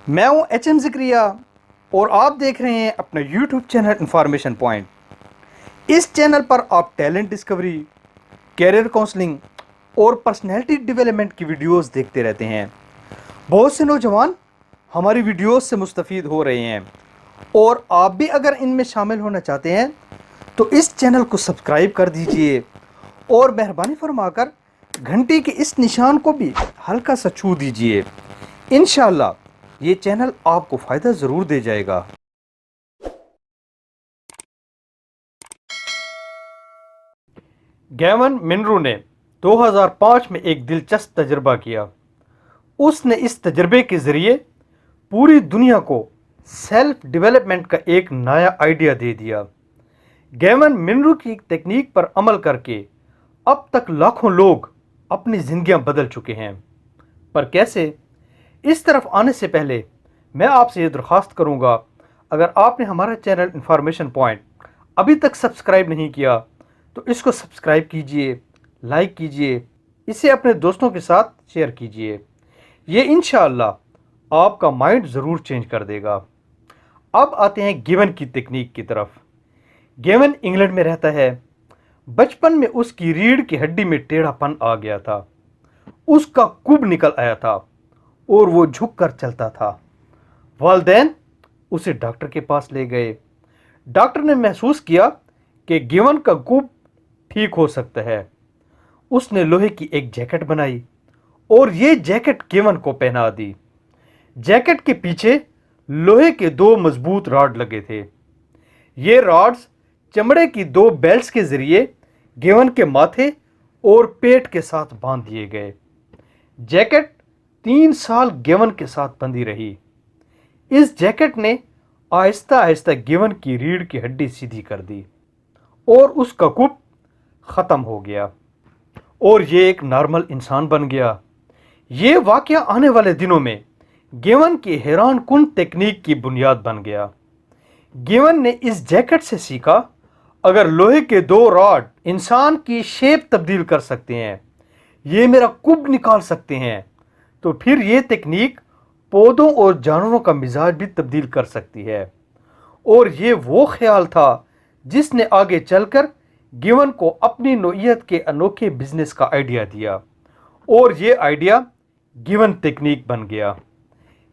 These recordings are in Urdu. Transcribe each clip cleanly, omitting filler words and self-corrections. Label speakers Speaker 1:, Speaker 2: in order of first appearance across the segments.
Speaker 1: میں ہوں HM ذکریہ اور آپ دیکھ رہے ہیں اپنا YouTube چینل انفارمیشن پوائنٹ۔ اس چینل پر آپ ٹیلنٹ ڈسکوری، کیریئر کونسلنگ اور پرسنالٹی ڈیولپمنٹ کی ویڈیوز دیکھتے رہتے ہیں۔ بہت سے نوجوان ہماری ویڈیوز سے مستفید ہو رہے ہیں، اور آپ بھی اگر ان میں شامل ہونا چاہتے ہیں تو اس چینل کو سبسکرائب کر دیجئے اور مہربانی فرما کر گھنٹی کے اس نشان کو بھی ہلکا سا چھو دیجئے۔ انشاءاللہ یہ چینل آپ کو فائدہ ضرور دے جائے گا۔ گیون منرو نے 2005 میں ایک دلچسپ تجربہ کیا۔ اس نے اس تجربے کے ذریعے پوری دنیا کو سیلف ڈیولپمنٹ کا ایک نیا آئیڈیا دے دیا۔ گیون منرو کی تکنیک پر عمل کر کے اب تک لاکھوں لوگ اپنی زندگیاں بدل چکے ہیں۔ پر کیسے؟ اس طرف آنے سے پہلے میں آپ سے یہ درخواست کروں گا، اگر آپ نے ہمارا چینل انفارمیشن پوائنٹ ابھی تک سبسکرائب نہیں کیا تو اس کو سبسکرائب کیجئے، لائک کیجئے، اسے اپنے دوستوں کے ساتھ شیئر کیجئے۔ یہ انشاءاللہ آپ کا مائنڈ ضرور چینج کر دے گا۔ اب آتے ہیں گیون کی تکنیک کی طرف۔ گیون انگلینڈ میں رہتا ہے۔ بچپن میں اس کی ریڑھ کی ہڈی میں ٹیڑھا پن آ گیا تھا، اس کا کب نکل آیا تھا اور وہ جھک کر چلتا تھا۔ والدین اسے ڈاکٹر کے پاس لے گئے۔ ڈاکٹر نے محسوس کیا کہ گیون کا کب ٹھیک ہو سکتا ہے۔ اس نے لوہے کی ایک جیکٹ بنائی اور یہ جیکٹ گیون کو پہنا دی۔ جیکٹ کے پیچھے لوہے کے 2 مضبوط راڈ لگے تھے۔ یہ راڈز چمڑے کی 2 بیلٹس کے ذریعے گیون کے ماتھے اور پیٹ کے ساتھ باندھ دیے گئے۔ جیکٹ 3 سال گیون کے ساتھ بندھی رہی۔ اس جیکٹ نے آہستہ آہستہ گیون کی ریڑھ کی ہڈی سیدھی کر دی اور اس کا کب ختم ہو گیا اور یہ ایک نارمل انسان بن گیا۔ یہ واقعہ آنے والے دنوں میں گیون کی حیران کن تکنیک کی بنیاد بن گیا۔ گیون نے اس جیکٹ سے سیکھا، اگر لوہے کے 2 راڈ انسان کی شیپ تبدیل کر سکتے ہیں، یہ میرا کب نکال سکتے ہیں، تو پھر یہ تکنیک پودوں اور جانوروں کا مزاج بھی تبدیل کر سکتی ہے۔ اور یہ وہ خیال تھا جس نے آگے چل کر گیون کو اپنی نوعیت کے انوکھے بزنس کا آئیڈیا دیا، اور یہ آئیڈیا گیون تکنیک بن گیا۔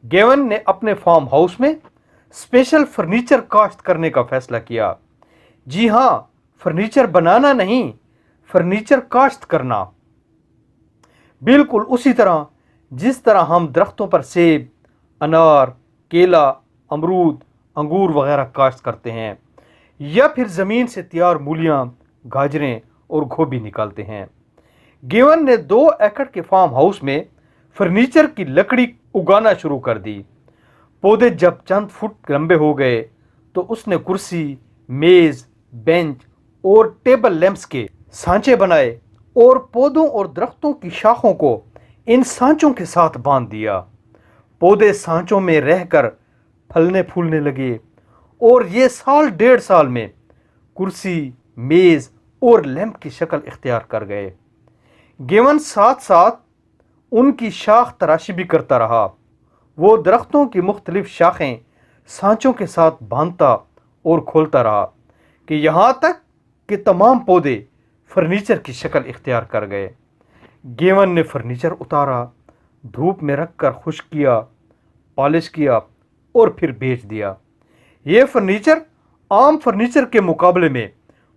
Speaker 1: گیون نے اپنے فارم ہاؤس میں اسپیشل فرنیچر کاشت کرنے کا فیصلہ کیا۔ جی ہاں، فرنیچر بنانا نہیں، فرنیچر کاشت کرنا۔ بالکل اسی طرح جس طرح ہم درختوں پر سیب، انار، کیلا، امرود، انگور وغیرہ کاشت کرتے ہیں، یا پھر زمین سے تیار مولیاں، گاجریں اور گوبھی نکالتے ہیں۔ گیون نے 2 ایکڑ کے فارم ہاؤس میں فرنیچر کی لکڑی اگانا شروع کر دی۔ پودے جب چند فٹ لمبے ہو گئے تو اس نے کرسی، میز، بینچ اور ٹیبل لیمپس کے سانچے بنائے اور پودوں اور درختوں کی شاخوں کو ان سانچوں کے ساتھ باندھ دیا۔ پودے سانچوں میں رہ کر پھلنے پھولنے لگے اور یہ 1.5 سال میں کرسی، میز اور لیمپ کی شکل اختیار کر گئے۔ گیون ساتھ ساتھ ان کی شاخ تراشی بھی کرتا رہا۔ وہ درختوں کی مختلف شاخیں سانچوں کے ساتھ باندھتا اور کھولتا رہا کہ یہاں تک کہ تمام پودے فرنیچر کی شکل اختیار کر گئے۔ گیون نے فرنیچر اتارا، دھوپ میں رکھ کر خشک کیا، پالش کیا اور پھر بیچ دیا۔ یہ فرنیچر عام فرنیچر کے مقابلے میں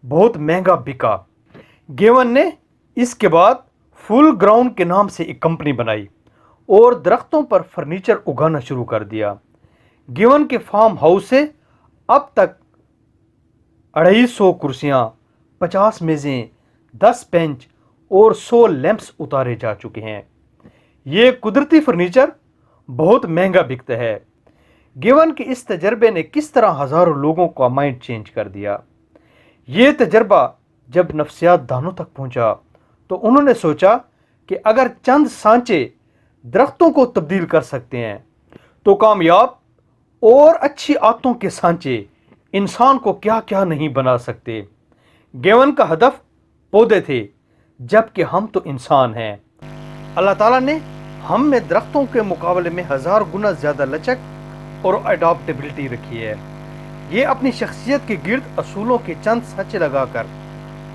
Speaker 1: بہت مہنگا بکا۔ گیون نے اس کے بعد فل گراؤنڈ کے نام سے ایک کمپنی بنائی اور درختوں پر فرنیچر اگانا شروع کر دیا۔ گیون کے فارم ہاؤس سے اب تک 250 کرسیاں، 50 میزیں، 10 بینچ اور 100 لیمپس اتارے جا چکے ہیں۔ یہ قدرتی فرنیچر بہت مہنگا بکتا ہے۔ گیون کے اس تجربے نے کس طرح ہزاروں لوگوں کا مائنڈ چینج کر دیا۔ یہ تجربہ جب نفسیات دانوں تک پہنچا تو انہوں نے سوچا کہ اگر چند سانچے درختوں کو تبدیل کر سکتے ہیں تو کامیاب اور اچھی عادتوں کے سانچے انسان کو کیا کیا نہیں بنا سکتے۔ گیون کا ہدف پودے تھے، جبکہ ہم تو انسان ہیں۔ اللہ تعالیٰ نے ہم میں درختوں کے مقابلے میں 1000 گنا زیادہ لچک اور اڈاپٹیبلٹی رکھی ہے۔ یہ اپنی شخصیت کے گرد اصولوں کے چند سانچے لگا کر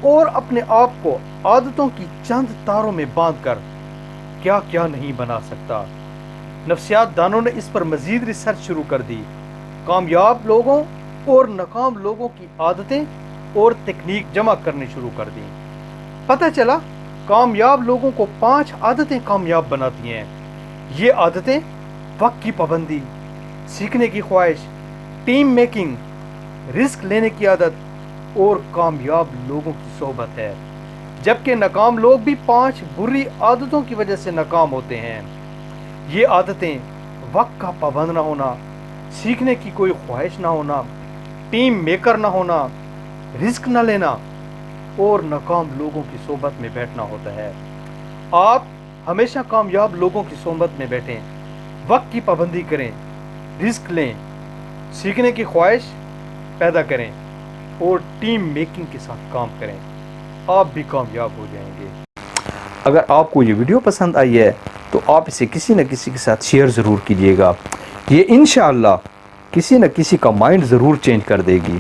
Speaker 1: اور اپنے آپ کو عادتوں کی چند تاروں میں باندھ کر کیا کیا نہیں بنا سکتا۔ نفسیات دانوں نے اس پر مزید ریسرچ شروع کر دی، کامیاب لوگوں اور ناکام لوگوں کی عادتیں اور تکنیک جمع کرنے شروع کر دیں۔ پتہ چلا کامیاب لوگوں کو 5 عادتیں کامیاب بناتی ہیں۔ یہ عادتیں وقت کی پابندی، سیکھنے کی خواہش، ٹیم میکنگ، رسک لینے کی عادت اور کامیاب لوگوں کی صحبت ہے، جبکہ ناکام لوگ بھی 5 بری عادتوں کی وجہ سے ناکام ہوتے ہیں۔ یہ عادتیں وقت کا پابند نہ ہونا، سیکھنے کی کوئی خواہش نہ ہونا، ٹیم میکر نہ ہونا، رسک نہ لینا اور ناکام لوگوں کی صحبت میں بیٹھنا ہوتا ہے۔ آپ ہمیشہ کامیاب لوگوں کی صحبت میں بیٹھیں، وقت کی پابندی کریں، رسک لیں، سیکھنے کی خواہش پیدا کریں اور ٹیم میکنگ کے ساتھ کام کریں، آپ بھی کامیاب ہو جائیں گے۔
Speaker 2: اگر آپ کو یہ ویڈیو پسند آئی ہے تو آپ اسے کسی نہ کسی کے ساتھ شیئر ضرور کیجیے گا، یہ انشاءاللہ کسی نہ کسی کا مائنڈ ضرور چینج کر دے گی۔